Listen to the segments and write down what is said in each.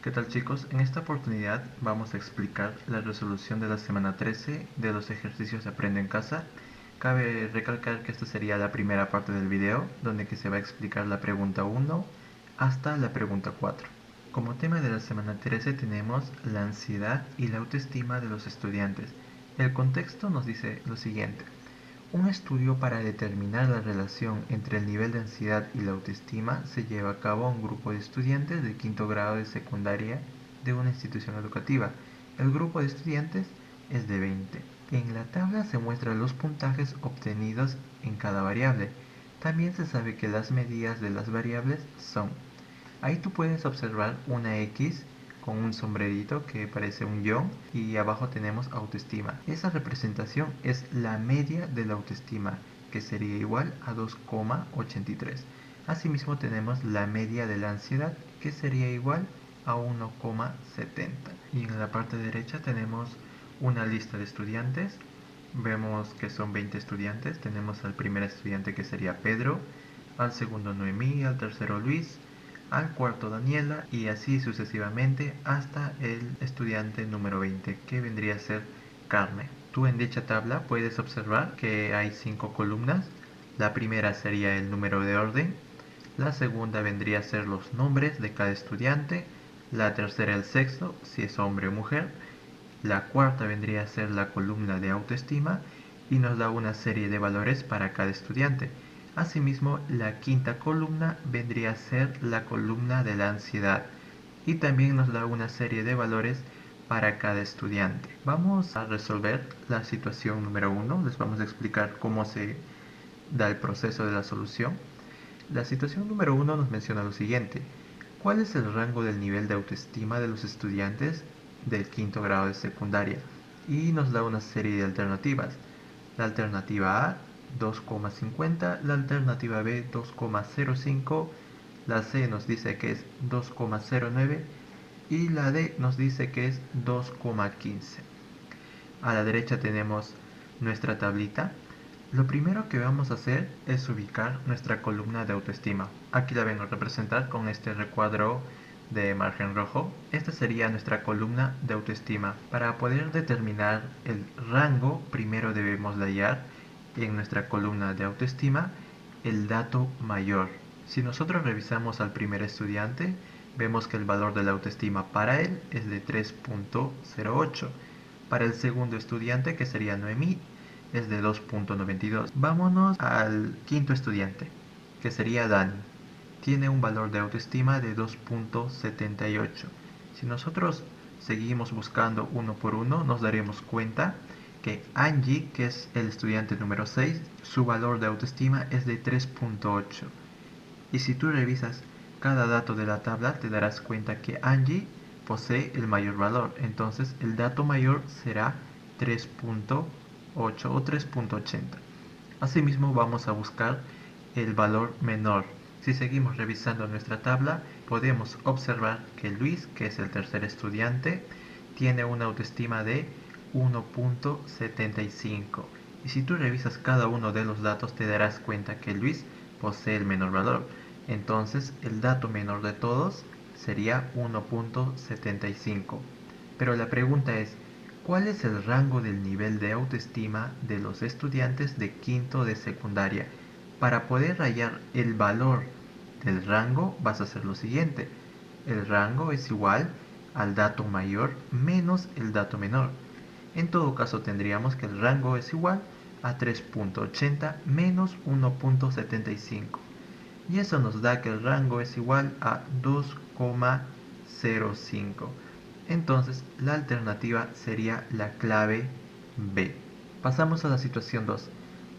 ¿Qué tal, chicos? En esta oportunidad vamos a explicar la resolución de la semana 13 de los ejercicios de Aprende en Casa. Cabe recalcar que esta sería la primera parte del video, donde que se va a explicar la pregunta 1 hasta la pregunta 4. Como tema de la semana 13 tenemos la ansiedad y la autoestima de los estudiantes. El contexto nos dice lo siguiente. Un estudio para determinar la relación entre el nivel de ansiedad y la autoestima se lleva a cabo a un grupo de estudiantes de quinto grado de secundaria de una institución educativa. El grupo de estudiantes es de 20. En la tabla se muestran los puntajes obtenidos en cada variable. También se sabe que las medidas de las variables son. Ahí tú puedes observar una X con un sombrerito que parece un guión y abajo tenemos autoestima. Esa representación es la media de la autoestima, que sería igual a 2,83. Asimismo tenemos la media de la ansiedad, que sería igual a 1,70. Y en la parte derecha tenemos una lista de estudiantes. Vemos que son 20 estudiantes. Tenemos al primer estudiante, que sería Pedro, al segundo Noemí, al tercero Luis, al cuarto Daniela, y así sucesivamente hasta el estudiante número 20, que vendría a ser Carmen. Tú en dicha tabla puedes observar que hay 5 columnas. La primera sería el número de orden, la segunda vendría a ser los nombres de cada estudiante, la tercera el sexo, si es hombre o mujer, la cuarta vendría a ser la columna de autoestima y nos da una serie de valores para cada estudiante. Asimismo, la quinta columna vendría a ser la columna de la ansiedad y también nos da una serie de valores para cada estudiante. Vamos a resolver la situación número 1. Les vamos a explicar cómo se da el proceso de la solución. La situación número 1 nos menciona lo siguiente. ¿Cuál es el rango del nivel de autoestima de los estudiantes del quinto grado de secundaria? Y nos da una serie de alternativas. La alternativa A, 2,50, la alternativa B, 2,05, la C nos dice que es 2,09 y la D nos dice que es 2,15. A la derecha tenemos nuestra tablita. Lo primero que vamos a hacer es ubicar nuestra columna de autoestima. Aquí la vengo a representar con este recuadro de margen rojo. Esta sería nuestra columna de autoestima. Para poder determinar el rango, primero debemos de hallar en nuestra columna de autoestima el dato mayor. Si nosotros revisamos al primer estudiante, vemos que el valor de la autoestima para él es de 3,08. Para el segundo estudiante, que sería Noemí, es de 2,92. Vámonos al quinto estudiante, que sería Dani. Tiene un valor de autoestima de 2,78. Si nosotros seguimos buscando uno por uno, nos daremos cuenta que Angie, que es el estudiante número 6, su valor de autoestima es de 3,8. Y si tú revisas cada dato de la tabla, te darás cuenta que Angie posee el mayor valor. Entonces el dato mayor será 3,8 o 3,80. Asimismo vamos a buscar el valor menor. Si seguimos revisando nuestra tabla, podemos observar que Luis, que es el tercer estudiante, tiene una autoestima de 1,75. Y si tú revisas cada uno de los datos, te darás cuenta que Luis posee el menor valor. Entonces el dato menor de todos sería 1,75. Pero la pregunta es, ¿cuál es el rango del nivel de autoestima de los estudiantes de quinto de secundaria? Para poder hallar el valor del rango vas a hacer lo siguiente. El rango es igual al dato mayor menos el dato menor. En todo caso tendríamos que el rango es igual a 3,80 menos 1,75. Y eso nos da que el rango es igual a 2,05. Entonces la alternativa sería la clave B. Pasamos a la situación 2.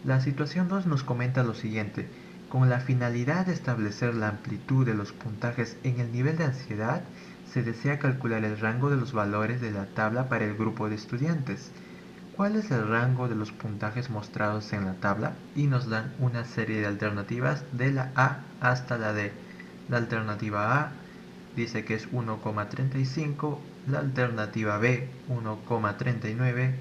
La situación 2 nos comenta lo siguiente. Con la finalidad de establecer la amplitud de los puntajes en el nivel de ansiedad, se desea calcular el rango de los valores de la tabla para el grupo de estudiantes. ¿Cuál es el rango de los puntajes mostrados en la tabla? Y nos dan una serie de alternativas de la A hasta la D. La alternativa A dice que es 1,35, la alternativa B 1,39,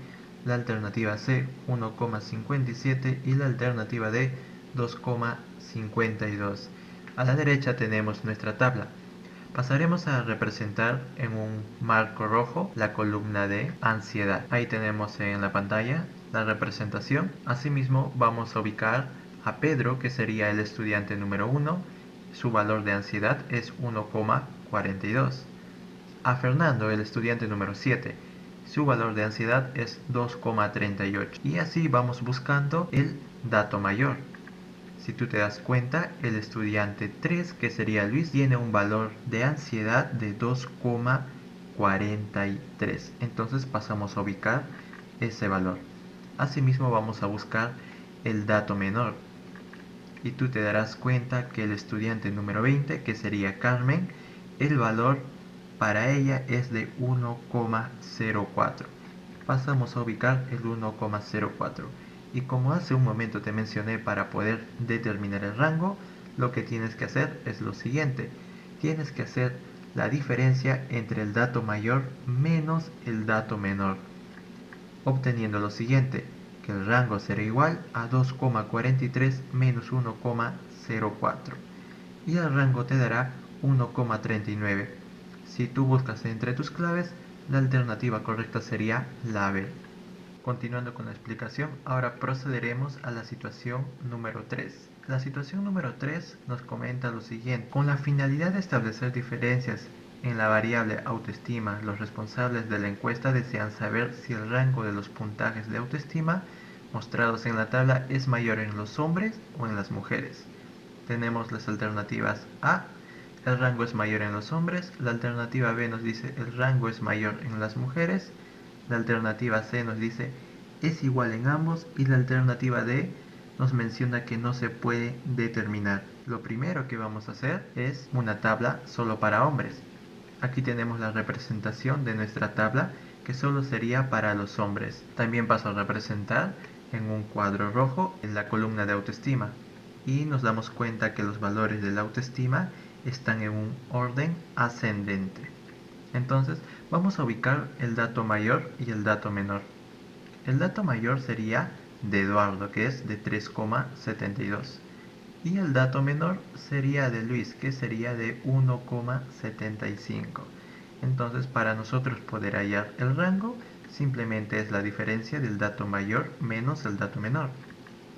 la alternativa C 1,57 y la alternativa D 2,52. A la derecha tenemos nuestra tabla. Pasaremos a representar en un marco rojo la columna de ansiedad. Ahí tenemos en la pantalla la representación. Asimismo vamos a ubicar a Pedro, que sería el estudiante número 1. Su valor de ansiedad es 1,42. A Fernando, el estudiante número 7. Su valor de ansiedad es 2,38. Y así vamos buscando el dato mayor. Si tú te das cuenta, el estudiante 3, que sería Luis, tiene un valor de ansiedad de 2,43. Entonces pasamos a ubicar ese valor. Asimismo vamos a buscar el dato menor. Y tú te darás cuenta que el estudiante número 20, que sería Carmen, el valor para ella es de 1,04. Pasamos a ubicar el 1,04. Y como hace un momento te mencioné, para poder determinar el rango, lo que tienes que hacer es lo siguiente. Tienes que hacer la diferencia entre el dato mayor menos el dato menor, obteniendo lo siguiente, que el rango será igual a 2,43 menos 1,04. Y el rango te dará 1,39. Si tú buscas entre tus claves, la alternativa correcta sería la B. Continuando con la explicación, ahora procederemos a la situación número 3. La situación número 3 nos comenta lo siguiente. Con la finalidad de establecer diferencias en la variable autoestima, los responsables de la encuesta desean saber si el rango de los puntajes de autoestima mostrados en la tabla es mayor en los hombres o en las mujeres. Tenemos las alternativas A, el rango es mayor en los hombres; la alternativa B nos dice el rango es mayor en las mujeres; la alternativa C nos dice es igual en ambos; y la alternativa D nos menciona que no se puede determinar. Lo primero que vamos a hacer es una tabla solo para hombres. Aquí tenemos la representación de nuestra tabla, que solo sería para los hombres. También paso a representar en un cuadro rojo en la columna de autoestima. Y nos damos cuenta que los valores de la autoestima están en un orden ascendente. Entonces vamos a ubicar el dato mayor y el dato menor. El dato mayor sería de Eduardo, que es de 3,72. Y el dato menor sería de Luis, que sería de 1,75. Entonces, para nosotros poder hallar el rango, simplemente es la diferencia del dato mayor menos el dato menor,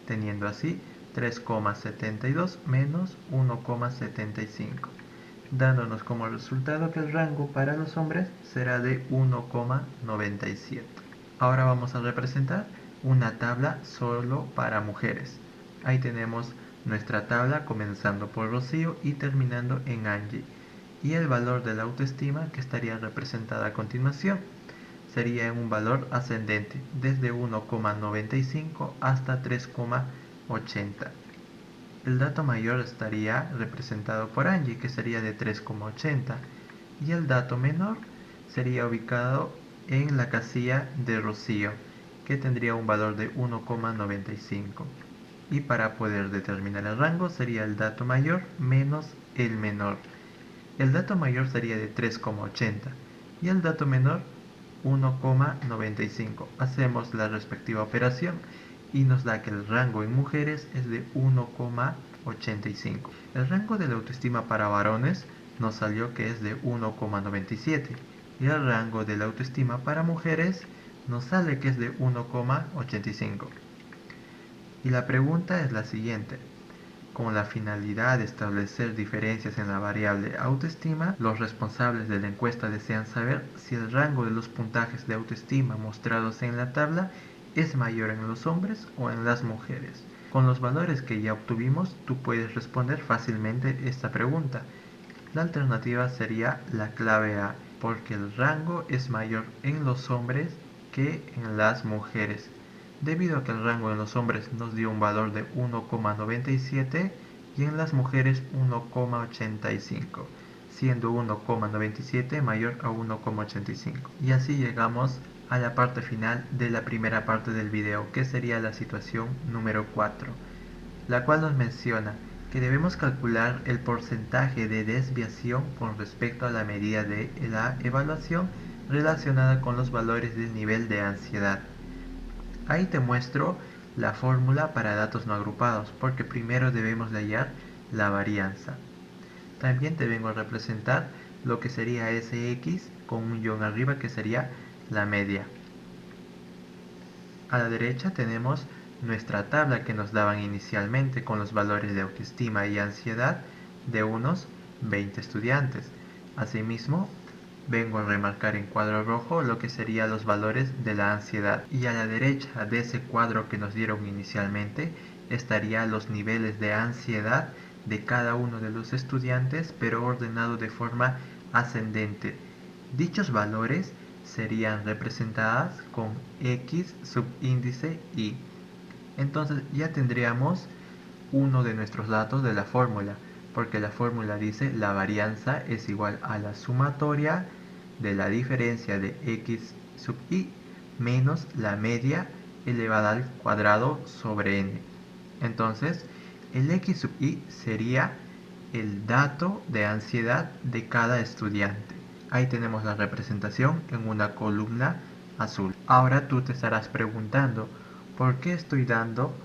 teniendo así 3,72 menos 1,75, dándonos como resultado que el rango para los hombres será de 1,97. Ahora vamos a representar una tabla solo para mujeres. Ahí tenemos nuestra tabla comenzando por Rocío y terminando en Angie. Y el valor de la autoestima, que estaría representada a continuación, sería en un valor ascendente, desde 1,95 hasta 3,80. El dato mayor estaría representado por Angie, que sería de 3,80. Y el dato menor sería ubicado en la casilla de Rocío, que tendría un valor de 1,95. Y para poder determinar el rango sería el dato mayor menos el menor. El dato mayor sería de 3,80 y el dato menor 1,95. Hacemos la respectiva operación y nos da que el rango en mujeres es de 1,85. El rango de la autoestima para varones nos salió que es de 1,97 y el rango de la autoestima para mujeres nos sale que es de 1,85. Y la pregunta es la siguiente. Con la finalidad de establecer diferencias en la variable autoestima, los responsables de la encuesta desean saber si el rango de los puntajes de autoestima mostrados en la tabla es mayor en los hombres o en las mujeres. Con los valores que ya obtuvimos, tú puedes responder fácilmente esta pregunta. La alternativa sería la clave A, porque el rango es mayor en los hombres que en las mujeres. Debido a que el rango en los hombres nos dio un valor de 1,97 y en las mujeres 1,85, siendo 1,97 mayor a 1,85. Y así llegamos a la parte final de la primera parte del video, que sería la situación número 4, la cual nos menciona que debemos calcular el porcentaje de desviación con respecto a la medida de la evaluación relacionada con los valores del nivel de ansiedad. Ahí te muestro la fórmula para datos no agrupados, porque primero debemos de hallar la varianza. También te vengo a representar lo que sería Sx con un guión arriba que sería la media. A la derecha tenemos nuestra tabla que nos daban inicialmente con los valores de autoestima y ansiedad de unos 20 estudiantes. Asimismo, vengo a remarcar en cuadro rojo lo que serían los valores de la ansiedad. Y a la derecha de ese cuadro que nos dieron inicialmente estarían los niveles de ansiedad de cada uno de los estudiantes, pero ordenado de forma ascendente. Dichos valores serían representadas con X subíndice Y. Entonces ya tendríamos uno de nuestros datos de la fórmula, porque la fórmula dice la varianza es igual a la sumatoria de la diferencia de X sub Y menos la media elevada al cuadrado sobre n. Entonces, el X sub Y sería el dato de ansiedad de cada estudiante. Ahí tenemos la representación en una columna azul. Ahora tú te estarás preguntando, ¿por qué estoy dando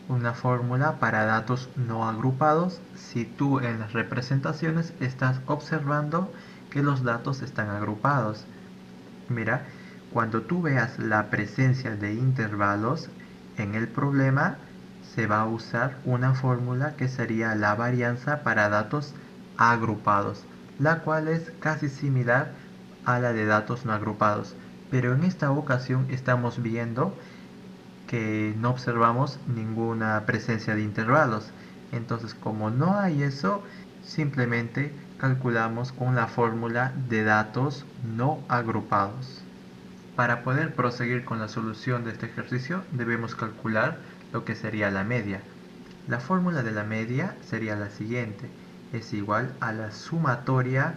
una fórmula para datos no agrupados si tú en las representaciones estás observando que los datos están agrupados? Mira, cuando tú veas la presencia de intervalos en el problema, se va a usar una fórmula que sería la varianza para datos agrupados, la cual es casi similar a la de datos no agrupados. Pero en esta ocasión estamos viendo que no observamos ninguna presencia de intervalos. Entonces, como no hay eso, simplemente calculamos con la fórmula de datos no agrupados. Para poder proseguir con la solución de este ejercicio, debemos calcular lo que sería la media. La fórmula de la media sería la siguiente: es igual a la sumatoria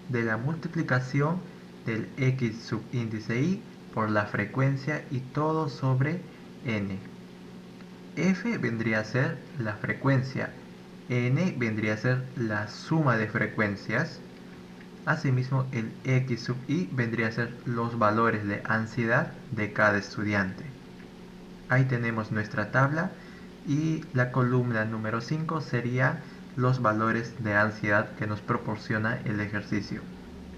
de la multiplicación del X subíndice Y por la frecuencia y todo sobre n. F vendría a ser la frecuencia, n vendría a ser la suma de frecuencias. Asimismo, el X sub Y vendría a ser los valores de ansiedad de cada estudiante. Ahí tenemos nuestra tabla y la columna número 5 sería los valores de ansiedad que nos proporciona el ejercicio.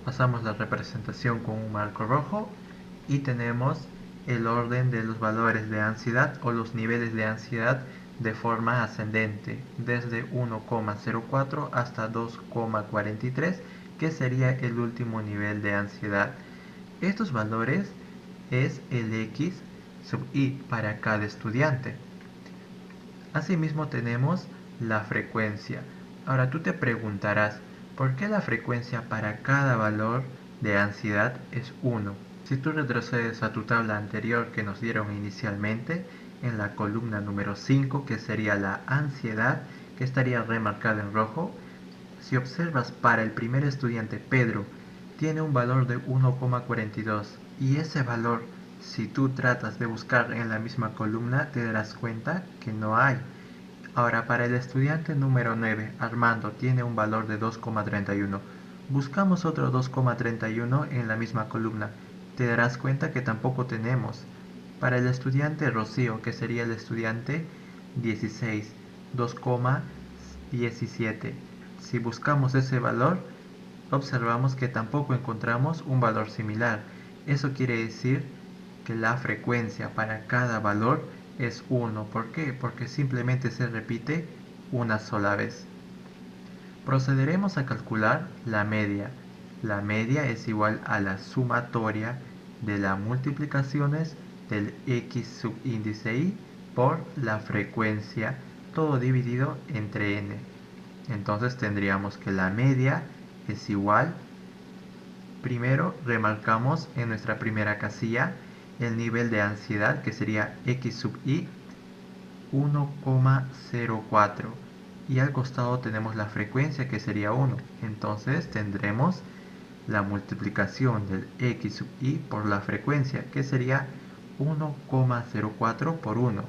Pasamos la representación con un marco rojo y tenemos el orden de los valores de ansiedad o los niveles de ansiedad de forma ascendente, desde 1,04 hasta 2,43, que sería el último nivel de ansiedad. Estos valores es el X sub Y para cada estudiante. Asimismo tenemos la frecuencia. Ahora tú te preguntarás, ¿por qué la frecuencia para cada valor de ansiedad es 1? Si tú retrocedes a tu tabla anterior que nos dieron inicialmente, en la columna número 5, que sería la ansiedad, que estaría remarcada en rojo, si observas para el primer estudiante, Pedro, tiene un valor de 1,42 y ese valor, si tú tratas de buscar en la misma columna, te darás cuenta que no hay. Ahora, para el estudiante número 9, Armando, tiene un valor de 2,31. Buscamos otro 2,31 en la misma columna. Te darás cuenta que tampoco tenemos. Para el estudiante Rocío, que sería el estudiante 16, 2,17. Si buscamos ese valor, observamos que tampoco encontramos un valor similar. Eso quiere decir que la frecuencia para cada valor es 1. ¿Por qué? Porque simplemente se repite una sola vez. Procederemos a calcular la media. La media es igual a la sumatoria de las multiplicaciones del X subíndice Y por la frecuencia, todo dividido entre n. Entonces tendríamos que la media es igual, primero remarcamos en nuestra primera casilla el nivel de ansiedad, que sería X sub Y 1,04, y al costado tenemos la frecuencia, que sería 1. Entonces tendremos la multiplicación del X sub Y por la frecuencia, que sería 1,04 por 1,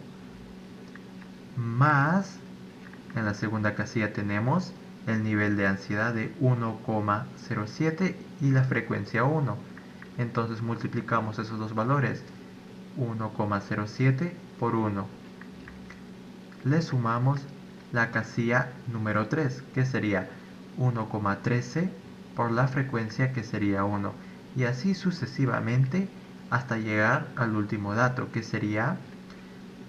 más en la segunda casilla tenemos el nivel de ansiedad de 1,07 y la frecuencia 1. Entonces multiplicamos esos dos valores, 1,07 por 1. Le sumamos la casilla número 3, que sería 1,13 por la frecuencia, que sería 1, y así sucesivamente hasta llegar al último dato, que sería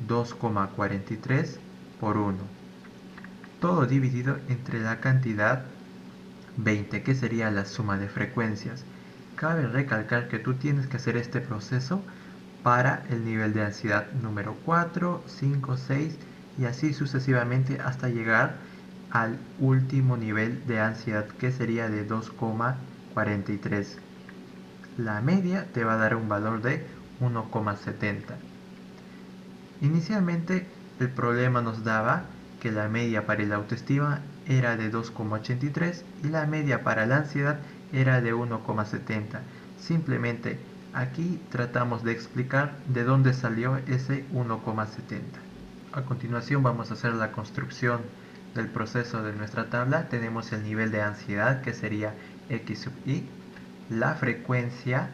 2,43 por 1. Todo dividido entre la cantidad 20, que sería la suma de frecuencias. Cabe recalcar que tú tienes que hacer este proceso para el nivel de ansiedad número 4, 5, 6 y así sucesivamente hasta llegar al último nivel de ansiedad, que sería de 2,43. La media te va a dar un valor de 1,70. Inicialmente el problema nos daba que la media para el autoestima era de 2,83 y la media para la ansiedad era de 1,70. Simplemente aquí tratamos de explicar de dónde salió ese 1,70. A continuación vamos a hacer la construcción del proceso de nuestra tabla. Tenemos el nivel de ansiedad, que sería x sub i, la frecuencia.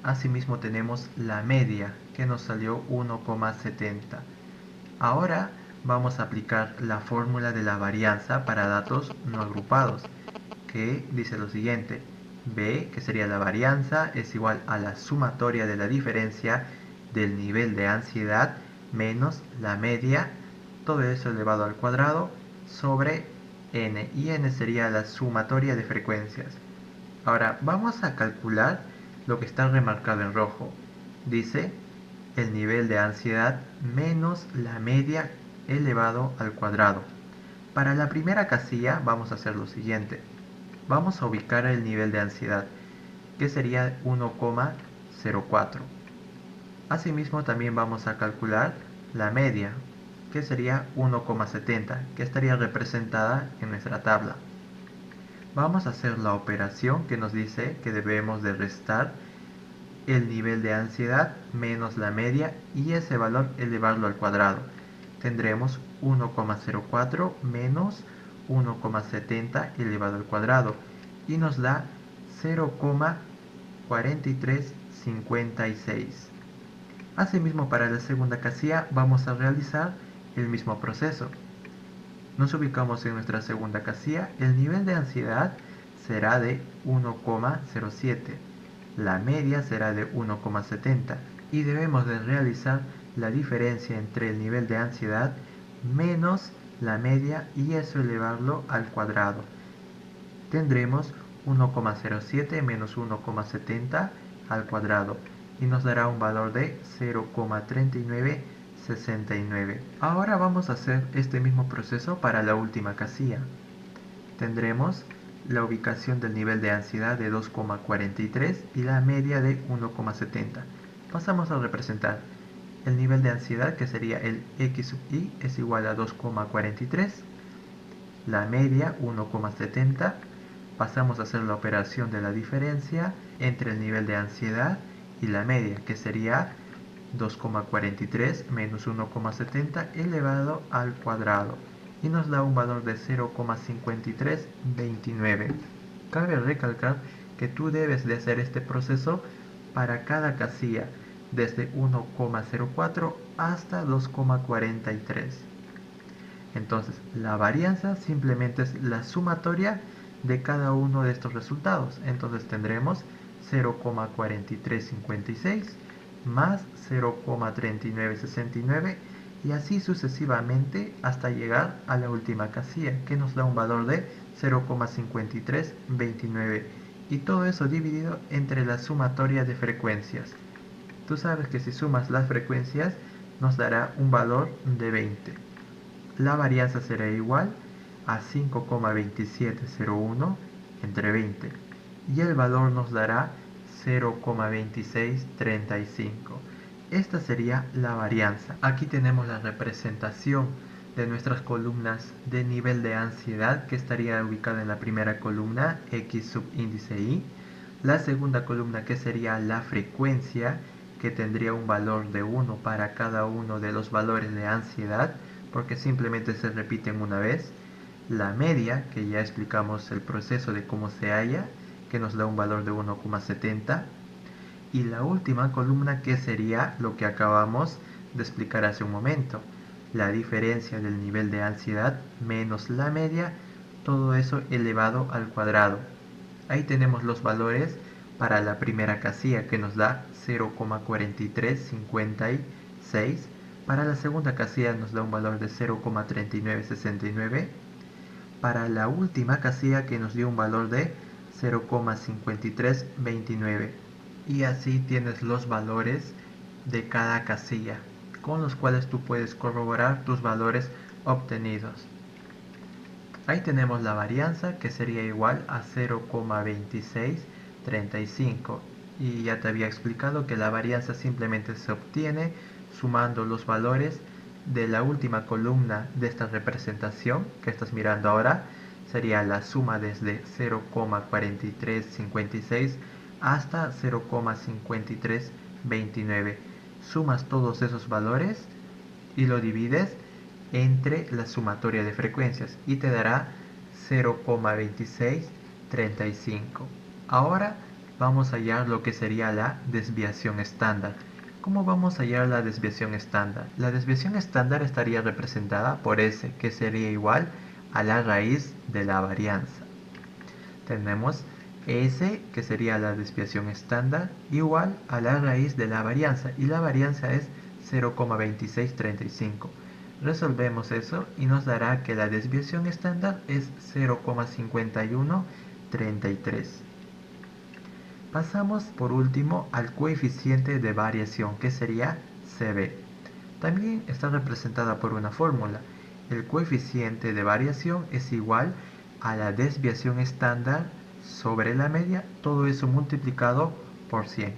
Asimismo tenemos la media, que nos salió 1,70. Ahora vamos a aplicar la fórmula de la varianza para datos no agrupados, que dice lo siguiente: B, que sería la varianza, es igual a la sumatoria de la diferencia del nivel de ansiedad menos la media, todo eso elevado al cuadrado, sobre n, y n sería la sumatoria de frecuencias. Ahora vamos a calcular lo que está remarcado en rojo. Dice el nivel de ansiedad menos la media elevado al cuadrado. Para la primera casilla vamos a hacer lo siguiente. Vamos a ubicar el nivel de ansiedad, que sería 1,04. Asimismo también vamos a calcular la media, que sería 1,70, que estaría representada en nuestra tabla. Vamos a hacer la operación que nos dice que debemos de restar el nivel de ansiedad menos la media y ese valor elevarlo al cuadrado. Tendremos 1,04 menos 1,70 elevado al cuadrado y nos da 0,4356. Asimismo, para la segunda casilla vamos a realizar el mismo proceso. Nos ubicamos en nuestra segunda casilla. El nivel de ansiedad será de 1,07. La media será de 1,70 y debemos de realizar la diferencia entre el nivel de ansiedad menos la media y eso elevarlo al cuadrado. Tendremos 1,07 menos 1,70 al cuadrado y nos dará un valor de 0,3969. Ahora vamos a hacer este mismo proceso para la última casilla. Tendremos la ubicación del nivel de ansiedad de 2,43 y la media de 1,70. Pasamos a representar el nivel de ansiedad, que sería el x sub i, es igual a 2,43, la media 1,70. Pasamos a hacer la operación de la diferencia entre el nivel de ansiedad y la media, que sería 2,43 menos 1,70 elevado al cuadrado y nos da un valor de 0,5329. Cabe recalcar que tú debes de hacer este proceso para cada casilla, desde 1,04 hasta 2,43. Entonces, la varianza simplemente es la sumatoria de cada uno de estos resultados. Entonces tendremos 0,4356 más 0,3969 y así sucesivamente hasta llegar a la última casilla, que nos da un valor de 0,5329, y todo eso dividido entre la sumatoria de frecuencias. Tú sabes que si sumas las frecuencias nos dará un valor de 20. La varianza será igual a 5,2701 entre 20 y el valor nos dará 0,2635. Esta sería la varianza. Aquí tenemos la representación de nuestras columnas de nivel de ansiedad, que estaría ubicada en la primera columna, x sub índice i. La segunda columna, que sería la frecuencia, que tendría un valor de 1 para cada uno de los valores de ansiedad, porque simplemente se repiten una vez. La media, que ya explicamos el proceso de cómo se halla, que nos da un valor de 1,70. Y la última columna, que sería lo que acabamos de explicar hace un momento, la diferencia del nivel de ansiedad menos la media, todo eso elevado al cuadrado. Ahí tenemos los valores para la primera casilla que nos da 0,4356. Para la segunda casilla nos da un valor de 0,3969. Para la última casilla que nos dio un valor de 0,5329. Y así tienes los valores de cada casilla, con los cuales tú puedes corroborar tus valores obtenidos. Ahí tenemos la varianza, que sería igual a 0,2635. Y ya te había explicado que la varianza simplemente se obtiene sumando los valores de la última columna de esta representación que estás mirando ahora. Sería la suma desde 0,4356 hasta 0,5329. Sumas todos esos valores y lo divides entre la sumatoria de frecuencias y te dará 0,2635. Ahora vamos a hallar lo que sería la desviación estándar. ¿Cómo vamos a hallar la desviación estándar? La desviación estándar estaría representada por S, que sería igual a la raíz de la varianza. Tenemos S, que sería la desviación estándar, igual a la raíz de la varianza, y la varianza es 0,2635. Resolvemos eso y nos dará que la desviación estándar es 0,5133. Pasamos por último al coeficiente de variación, que sería CB. También está representada por una fórmula. El coeficiente de variación es igual a la desviación estándar sobre la media, todo eso multiplicado por 100.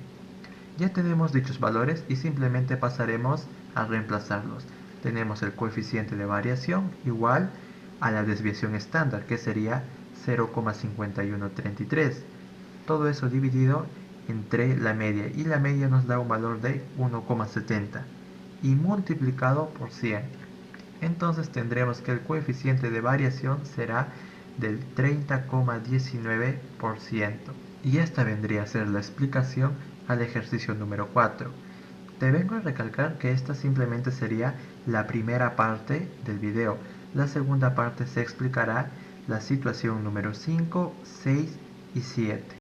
Ya tenemos dichos valores y simplemente pasaremos a reemplazarlos. Tenemos el coeficiente de variación igual a la desviación estándar, que sería 0,5133. Todo eso dividido entre la media, y la media nos da un valor de 1,70 y multiplicado por 100. Entonces tendremos que el coeficiente de variación será del 30,19%. Y esta vendría a ser la explicación al ejercicio número 4. Te vengo a recalcar que esta simplemente sería la primera parte del video. La segunda parte se explicará la situación número 5, 6 y 7.